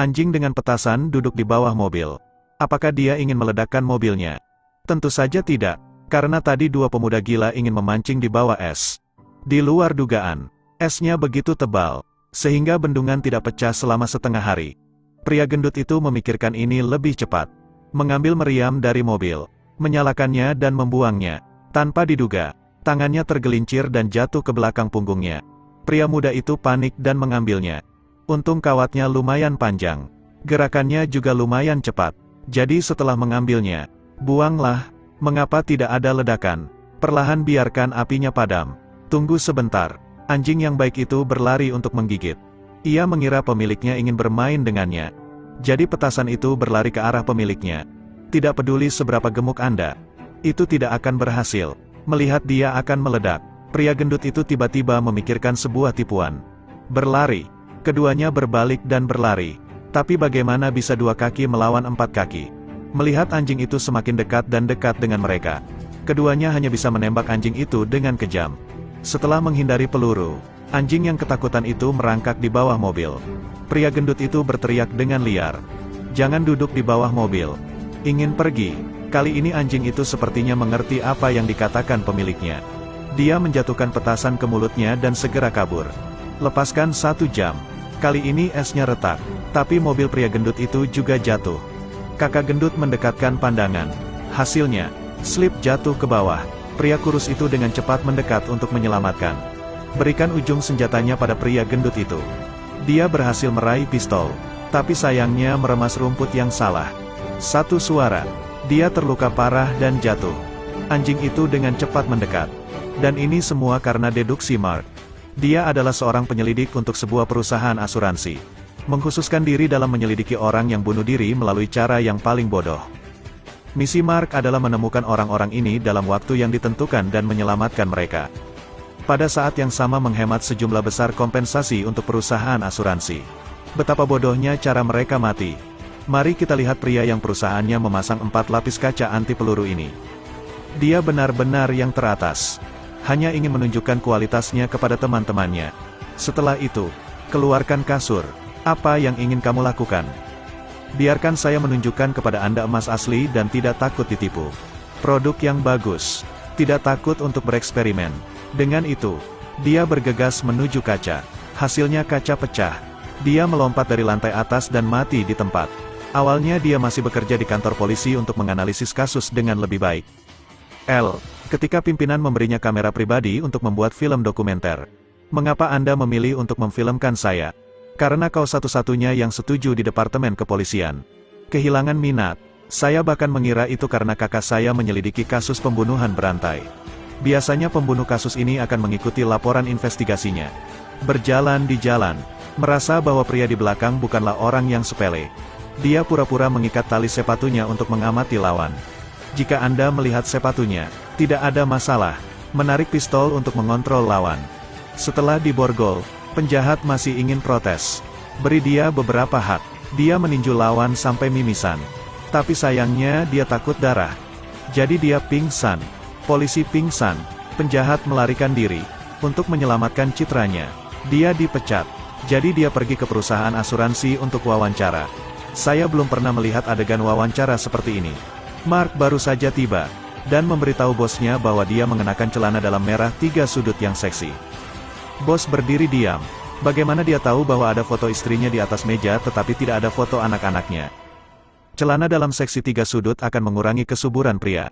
Anjing dengan petasan duduk di bawah mobil. Apakah dia ingin meledakkan mobilnya? Tentu saja tidak, karena tadi dua pemuda gila ingin memancing di bawah es. Di luar dugaan, esnya begitu tebal, sehingga bendungan tidak pecah selama setengah hari. Pria gendut itu memikirkan ini lebih cepat. Mengambil meriam dari mobil, menyalakannya dan membuangnya. Tanpa diduga, tangannya tergelincir dan jatuh ke belakang punggungnya. Pria muda itu panik dan mengambilnya. Untung kawatnya lumayan panjang. Gerakannya juga lumayan cepat. Jadi setelah mengambilnya, buanglah. Mengapa tidak ada ledakan? Perlahan biarkan apinya padam. Tunggu sebentar. Anjing yang baik itu berlari untuk menggigit. Ia mengira pemiliknya ingin bermain dengannya. Jadi petasan itu berlari ke arah pemiliknya. Tidak peduli seberapa gemuk Anda, itu tidak akan berhasil. Melihat dia akan meledak, pria gendut itu tiba-tiba memikirkan sebuah tipuan. Berlari. Keduanya berbalik dan berlari. Tapi bagaimana bisa dua kaki melawan empat kaki? Melihat anjing itu semakin dekat dan dekat dengan mereka, keduanya hanya bisa menembak anjing itu dengan kejam. Setelah menghindari peluru, anjing yang ketakutan itu merangkak di bawah mobil. Pria gendut itu berteriak dengan liar. Jangan duduk di bawah mobil. Ingin pergi. Kali ini anjing itu sepertinya mengerti apa yang dikatakan pemiliknya. Dia menjatuhkan petasan ke mulutnya dan segera kabur. Lepaskan 1 jam. Kali ini esnya retak, tapi mobil pria gendut itu juga jatuh. Kakak gendut mendekatkan pandangan. Hasilnya, slip jatuh ke bawah. Pria kurus itu dengan cepat mendekat untuk menyelamatkan. Berikan ujung senjatanya pada pria gendut itu. Dia berhasil meraih pistol, tapi sayangnya meremas rumput yang salah. Satu suara, dia terluka parah dan jatuh. Anjing itu dengan cepat mendekat. Dan ini semua karena deduksi Mark. Dia adalah seorang penyelidik untuk sebuah perusahaan asuransi. Mengkhususkan diri dalam menyelidiki orang yang bunuh diri melalui cara yang paling bodoh. Misi Mark adalah menemukan orang-orang ini dalam waktu yang ditentukan dan menyelamatkan mereka. Pada saat yang sama menghemat sejumlah besar kompensasi untuk perusahaan asuransi. Betapa bodohnya cara mereka mati. Mari kita lihat pria yang perusahaannya memasang 4 lapis kaca anti peluru ini. Dia benar-benar yang teratas. Hanya ingin menunjukkan kualitasnya kepada teman-temannya. Setelah itu, keluarkan kasur. Apa yang ingin kamu lakukan? Biarkan saya menunjukkan kepada Anda emas asli dan tidak takut ditipu. Produk yang bagus. Tidak takut untuk bereksperimen. Dengan itu, dia bergegas menuju kaca. Hasilnya kaca pecah. Dia melompat dari lantai atas dan mati di tempat. Awalnya dia masih bekerja di kantor polisi untuk menganalisis kasus dengan lebih baik. Ketika pimpinan memberinya kamera pribadi untuk membuat film dokumenter. Mengapa Anda memilih untuk memfilmkan saya? Karena kau satu-satunya yang setuju di departemen kepolisian. Kehilangan minat. Saya bahkan mengira itu karena kakak saya menyelidiki kasus pembunuhan berantai. Biasanya pembunuh kasus ini akan mengikuti laporan investigasinya. Berjalan di jalan, merasa bahwa pria di belakang bukanlah orang yang sepele. Dia pura-pura mengikat tali sepatunya untuk mengamati lawan. Jika Anda melihat sepatunya, tidak ada masalah. Menarik pistol untuk mengontrol lawan. Setelah diborgol, penjahat masih ingin protes. Beri dia beberapa hak. Dia meninju lawan sampai mimisan. Tapi sayangnya dia takut darah. Jadi dia pingsan. Polisi pingsan. Penjahat melarikan diri. Untuk menyelamatkan citranya, dia dipecat. Jadi dia pergi ke perusahaan asuransi untuk wawancara. Saya belum pernah melihat adegan wawancara seperti ini. Mark baru saja tiba, dan memberitahu bosnya bahwa dia mengenakan celana dalam merah 3 sudut yang seksi. Bos berdiri diam. Bagaimana dia tahu bahwa ada foto istrinya di atas meja tetapi tidak ada foto anak-anaknya? Celana dalam seksi 3 sudut akan mengurangi kesuburan pria.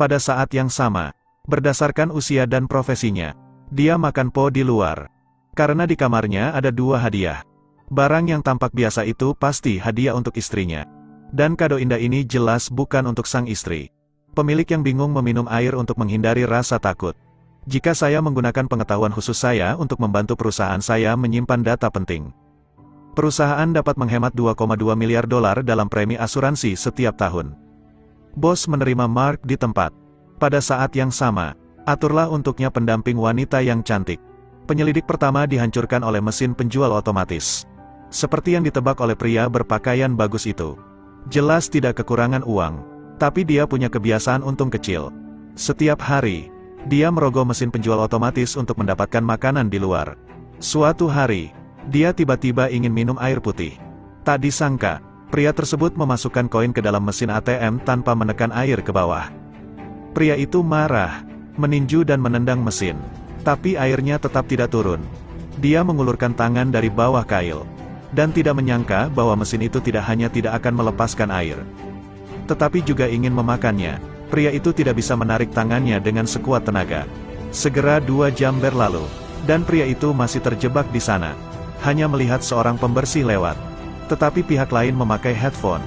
Pada saat yang sama, berdasarkan usia dan profesinya, dia makan po di luar. Karena di kamarnya ada 2 hadiah. Barang yang tampak biasa itu pasti hadiah untuk istrinya. Dan kado indah ini jelas bukan untuk sang istri. Pemilik yang bingung meminum air untuk menghindari rasa takut. Jika saya menggunakan pengetahuan khusus saya untuk membantu perusahaan saya menyimpan data penting. Perusahaan dapat menghemat 2,2 miliar dolar dalam premi asuransi setiap tahun. Bos menerima Mark di tempat. Pada saat yang sama, aturlah untuknya pendamping wanita yang cantik. Penyelidik pertama dihancurkan oleh mesin penjual otomatis. Seperti yang ditebak oleh pria berpakaian bagus itu. Jelas tidak kekurangan uang. Tapi dia punya kebiasaan untung kecil. Setiap hari, dia merogoh mesin penjual otomatis untuk mendapatkan makanan di luar. Suatu hari, dia tiba-tiba ingin minum air putih. Tak disangka, pria tersebut memasukkan koin ke dalam mesin ATM tanpa menekan air ke bawah. Pria itu marah, meninju dan menendang mesin. Tapi airnya tetap tidak turun. Dia mengulurkan tangan dari bawah kail. Dan tidak menyangka bahwa mesin itu tidak hanya tidak akan melepaskan air, tetapi juga ingin memakannya. Pria itu tidak bisa menarik tangannya dengan sekuat tenaga. Segera 2 jam berlalu, dan pria itu masih terjebak di sana. Hanya melihat seorang pembersih lewat. Tetapi pihak lain memakai headphone.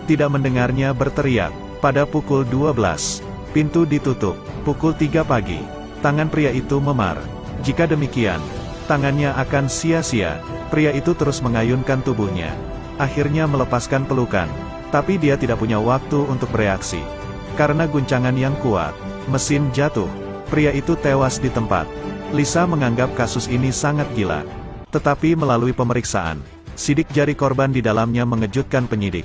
Tidak mendengarnya berteriak. Pada pukul 12, pintu ditutup. Pukul 3 pagi, tangan pria itu memar. Jika demikian, tangannya akan sia-sia. Pria itu terus mengayunkan tubuhnya. Akhirnya melepaskan pelukan. Tapi dia tidak punya waktu untuk bereaksi. Karena guncangan yang kuat, mesin jatuh. Pria itu tewas di tempat. Lisa menganggap kasus ini sangat gila. Tetapi melalui pemeriksaan, sidik jari korban di dalamnya mengejutkan penyidik.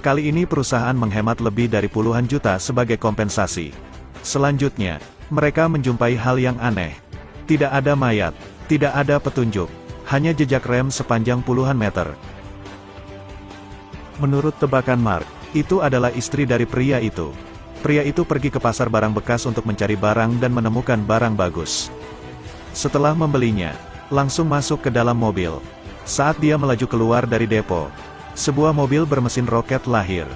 Kali ini perusahaan menghemat lebih dari puluhan juta sebagai kompensasi. Selanjutnya, mereka menjumpai hal yang aneh. Tidak ada mayat, tidak ada petunjuk. Hanya jejak rem sepanjang puluhan meter. Menurut tebakan Mark, itu adalah istri dari pria itu. Pria itu pergi ke pasar barang bekas untuk mencari barang dan menemukan barang bagus. Setelah membelinya, langsung masuk ke dalam mobil. Saat dia melaju keluar dari depo, sebuah mobil bermesin roket lahir.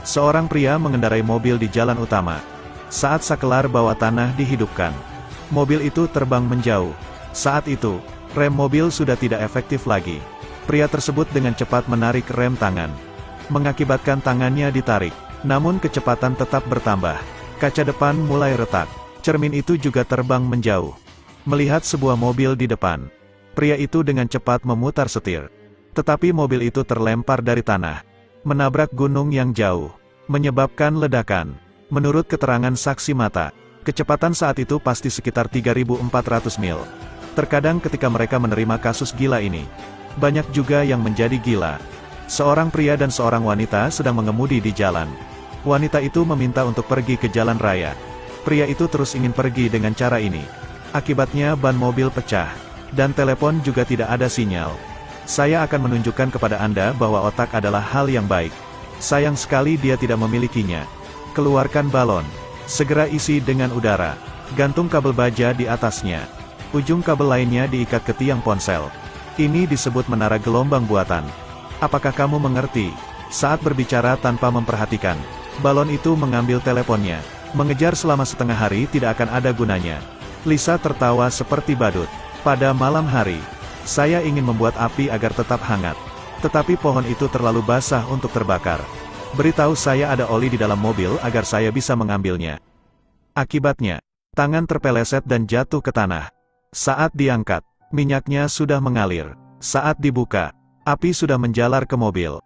Seorang pria mengendarai mobil di jalan utama. Saat sakelar bawah tanah dihidupkan, mobil itu terbang menjauh. Saat itu, rem mobil sudah tidak efektif lagi. Pria tersebut dengan cepat menarik rem tangan, mengakibatkan tangannya ditarik. Namun kecepatan tetap bertambah. Kaca depan mulai retak. Cermin itu juga terbang menjauh. Melihat sebuah mobil di depan, pria itu dengan cepat memutar setir. Tetapi mobil itu terlempar dari tanah, menabrak gunung yang jauh, menyebabkan ledakan. Menurut keterangan saksi mata, kecepatan saat itu pasti sekitar 3.400 mil. Terkadang ketika mereka menerima kasus gila ini, banyak juga yang menjadi gila. Seorang pria dan seorang wanita sedang mengemudi di jalan. Wanita itu meminta untuk pergi ke jalan raya. Pria itu terus ingin pergi dengan cara ini. Akibatnya ban mobil pecah, dan telepon juga tidak ada sinyal. Saya akan menunjukkan kepada Anda bahwa otak adalah hal yang baik. Sayang sekali dia tidak memilikinya. Keluarkan balon. Segera isi dengan udara. Gantung kabel baja di atasnya. Ujung kabel lainnya diikat ke tiang ponsel. Ini disebut menara gelombang buatan. Apakah kamu mengerti? Saat berbicara tanpa memperhatikan, balon itu mengambil teleponnya. Mengejar selama setengah hari tidak akan ada gunanya. Lisa tertawa seperti badut. Pada malam hari, saya ingin membuat api agar tetap hangat. Tetapi pohon itu terlalu basah untuk terbakar. Beritahu saya ada oli di dalam mobil agar saya bisa mengambilnya. Akibatnya, tangan terpeleset dan jatuh ke tanah. Saat diangkat, minyaknya sudah mengalir. Saat dibuka, api sudah menjalar ke mobil.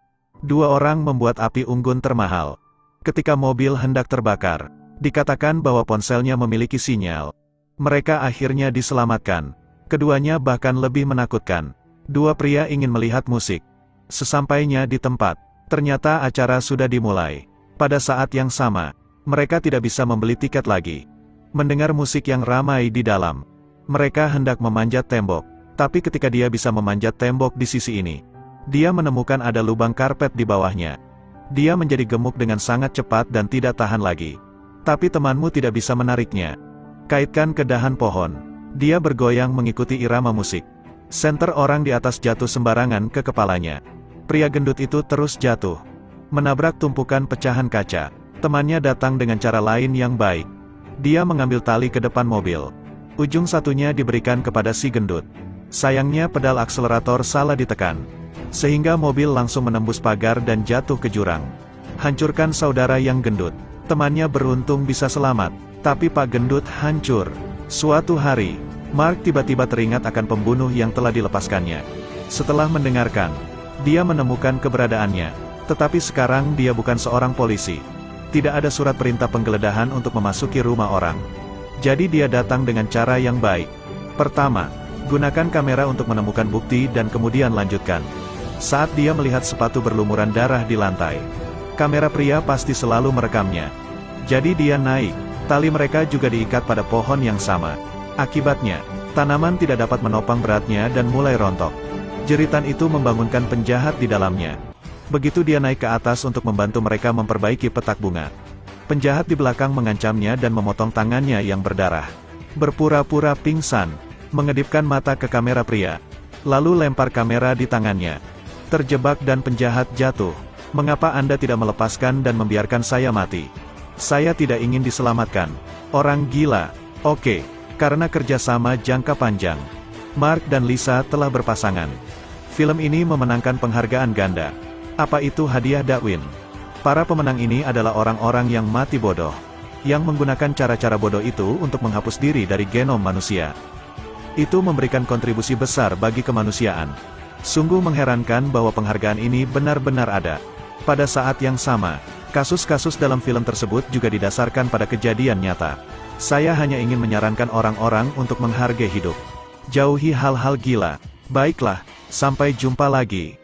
2 orang membuat api unggun termahal. Ketika mobil hendak terbakar, dikatakan bahwa ponselnya memiliki sinyal. Mereka akhirnya diselamatkan. Keduanya bahkan lebih menakutkan. 2 pria ingin melihat musik. Sesampainya di tempat, ternyata acara sudah dimulai. Pada saat yang sama, mereka tidak bisa membeli tiket lagi. Mendengar musik yang ramai di dalam, mereka hendak memanjat tembok. Tapi ketika dia bisa memanjat tembok di sisi ini, dia menemukan ada lubang karpet di bawahnya. Dia menjadi gemuk dengan sangat cepat dan tidak tahan lagi. Tapi temanmu tidak bisa menariknya. Kaitkan ke dahan pohon. Dia bergoyang mengikuti irama musik. Senter orang di atas jatuh sembarangan ke kepalanya. Pria gendut itu terus jatuh, menabrak tumpukan pecahan kaca. Temannya datang dengan cara lain yang baik. Dia mengambil tali ke depan mobil. Ujung satunya diberikan kepada si gendut. Sayangnya pedal akselerator salah ditekan, sehingga mobil langsung menembus pagar dan jatuh ke jurang. Hancurkan saudara yang gendut. Temannya beruntung bisa selamat, tapi Pak Gendut hancur. Suatu hari, Mark tiba-tiba teringat akan pembunuh yang telah dilepaskannya. Setelah mendengarkan, dia menemukan keberadaannya. Tetapi sekarang dia bukan seorang polisi. Tidak ada surat perintah penggeledahan untuk memasuki rumah orang. Jadi dia datang dengan cara yang baik. Pertama, gunakan kamera untuk menemukan bukti dan kemudian lanjutkan. Saat dia melihat sepatu berlumuran darah di lantai, kamera pria pasti selalu merekamnya. Jadi dia naik. Tali mereka juga diikat pada pohon yang sama. Akibatnya, tanaman tidak dapat menopang beratnya dan mulai rontok. Jeritan itu membangunkan penjahat di dalamnya. Begitu dia naik ke atas untuk membantu mereka memperbaiki petak bunga, penjahat di belakang mengancamnya dan memotong tangannya yang berdarah. Berpura-pura pingsan, mengedipkan mata ke kamera pria, lalu lempar kamera di tangannya. Terjebak dan penjahat jatuh. Mengapa Anda tidak melepaskan dan membiarkan saya mati? Saya tidak ingin diselamatkan. Orang gila. Oke, karena kerjasama jangka panjang, Mark dan Lisa telah berpasangan. Film ini memenangkan penghargaan ganda. Apa itu hadiah Darwin? Para pemenang ini adalah orang-orang yang mati bodoh, yang menggunakan cara-cara bodoh itu untuk menghapus diri dari genom manusia. Itu memberikan kontribusi besar bagi kemanusiaan. Sungguh mengherankan bahwa penghargaan ini benar-benar ada. Pada saat yang sama, kasus-kasus dalam film tersebut juga didasarkan pada kejadian nyata. Saya hanya ingin menyarankan orang-orang untuk menghargai hidup. Jauhi hal-hal gila. Baiklah, sampai jumpa lagi.